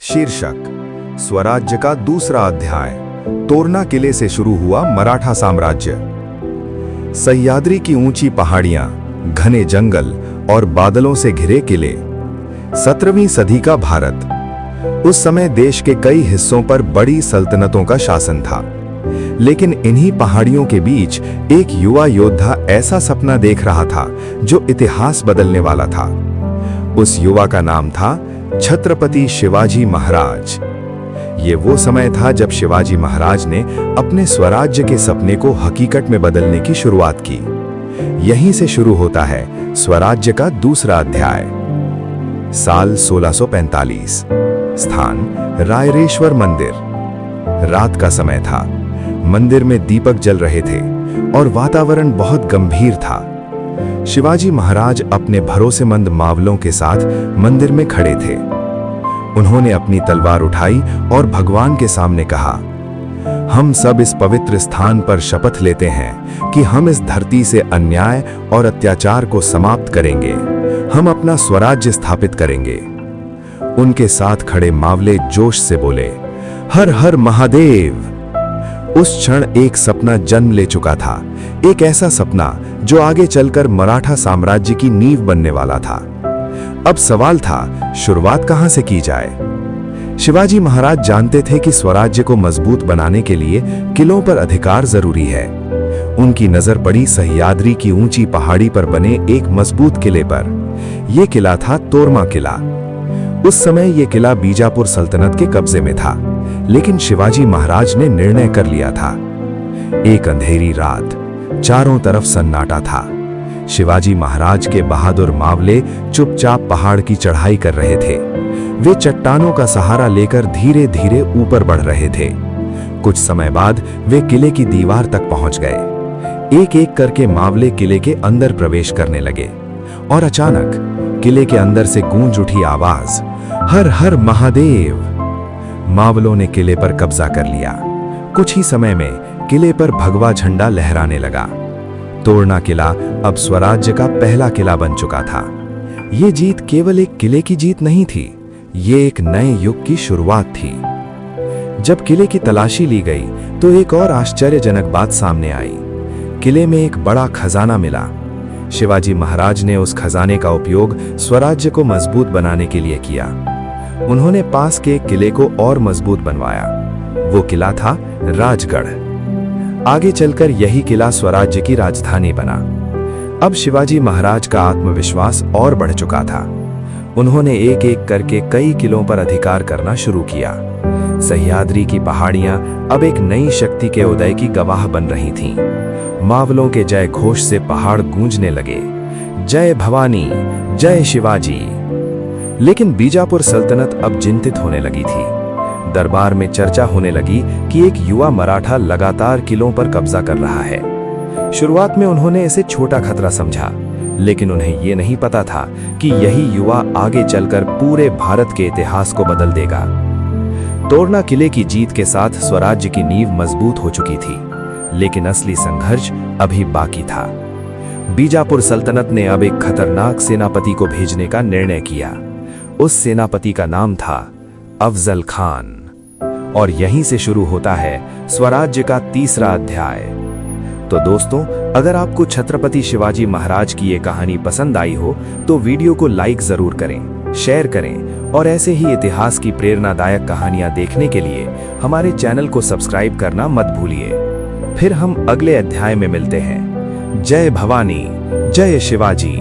शीर्षक स्वराज्य का दूसरा अध्याय। तोरना किले से शुरू हुआ मराठा साम्राज्य। सह्याद्री की ऊंची पहाड़ियां, घने जंगल और बादलों से घिरे किले। 17वीं सदी का भारत। उस समय देश के कई हिस्सों पर बड़ी सल्तनतों का शासन था, लेकिन इन्हीं पहाड़ियों के बीच एक युवा योद्धा ऐसा सपना देख रहा था जो इतिहास बदलने वाला था। उस युवा का नाम था छत्रपति शिवाजी महाराज। ये वो समय था जब शिवाजी महाराज ने अपने स्वराज्य के सपने को हकीकत में बदलने की शुरुआत की। यहीं से शुरू होता है स्वराज्य का दूसरा अध्याय। साल 1645। स्थान रायरेश्वर मंदिर। रात का समय था। मंदिर में दीपक जल रहे थे और वातावरण बहुत गंभीर था। शिवाजी महाराज अपने भरोसेमंद मावलों के साथ मंदिर में खड़े थे। उन्होंने अपनी तलवार उठाई और भगवान के सामने कहा, हम सब इस पवित्र स्थान पर शपथ लेते हैं कि हम इस धरती से अन्याय और अत्याचार को समाप्त करेंगे। हम अपना स्वराज्य स्थापित करेंगे। उनके साथ खड़े मावले जोश से बोले, हर हर महादेव। उस क्षण एक सपना जन्म ले चुका था, एक ऐसा सपना जो आगे चलकर मराठा साम्राज्य की नींव बनने वाला था। अब सवाल था, शुरुआत कहां से की जाए? शिवाजी महाराज जानते थे कि स्वराज्य को मजबूत बनाने के लिए किलों पर अधिकार जरूरी है। उनकी नजर पड़ी सह्याद्री की ऊंची पहाड़ी पर बने एक मजबूत किले पर। यह किला था तोरमा किला। उस समय यह किला बीजापुर सल्तनत के कब्जे में था, लेकिन शिवाजी महाराज ने निर्णय कर लिया था। एक अंधेरी रात, चारों तरफ सन्नाटा था। शिवाजी महाराज के बहादुर मावले चुपचाप पहाड़ की चढ़ाई कर रहे थे। वे चट्टानों का सहारा लेकर धीरे धीरे ऊपर बढ़ रहे थे। कुछ समय बाद वे किले की दीवार तक पहुंच गए। एक एक करके मावले किले के अंदर प्रवेश करने लगे और अचानक किले के अंदर से गूंज उठी आवाज, हर हर महादेव। मावलों ने किले पर कब्जा कर लिया। कुछ ही समय में किले पर भगवा झंडा लहराने लगा। तोरना किला अब स्वराज्य का पहला किला बन चुका था। ये जीत केवल एक किले की जीत नहीं थी, ये एक नए युग की शुरुआत थी। जब किले की तलाशी ली गई तो एक और आश्चर्यजनक बात सामने आई। किले में एक बड़ा खजाना मिला। शिवाजी महाराज ने उस खजाने का उपयोग स्वराज्य को मजबूत बनाने के लिए किया। उन्होंने पास के एक किले को और मजबूत बनवाया। वो किला था राजगढ़। आगे चलकर यही किला स्वराज्य की राजधानी बना। अब शिवाजी महाराज का आत्मविश्वास और बढ़ चुका था। उन्होंने एक एक करके कई किलों पर अधिकार करना शुरू किया। सह्याद्री की पहाड़ियां अब एक नई शक्ति के उदय की गवाह बन रही थीं। मावलों के जय घोष से पहाड़ गूंजने लगे, जय भवानी, जय शिवाजी। लेकिन बीजापुर सल्तनत अब चिंतित होने लगी थी। दरबार में चर्चा होने लगी कि एक युवा मराठा लगातार किलों पर कब्जा कर रहा है। शुरुआत में उन्होंने इसे छोटा खतरा समझा, लेकिन उन्हें यह नहीं पता था कि यही युवा आगे चलकर पूरे भारत के इतिहास को बदल देगा। तोरना किले की जीत के साथ स्वराज्य की नींव मजबूत हो चुकी थी, लेकिन असली संघर्ष अभी बाकी था। बीजापुर सल्तनत ने अब एक खतरनाक सेनापति को भेजने का निर्णय किया। उस सेनापति का नाम था अफजल खान। और यहीं से शुरू होता है स्वराज्य का तीसरा अध्याय। तो दोस्तों, अगर आपको छत्रपति शिवाजी महाराज की ये कहानी पसंद आई हो तो वीडियो को लाइक जरूर करें, शेयर करें और ऐसे ही इतिहास की प्रेरणादायक कहानियां देखने के लिए हमारे चैनल को सब्सक्राइब करना मत भूलिए। फिर हम अगले अध्याय में मिलते हैं। जय भवानी, जय शिवाजी।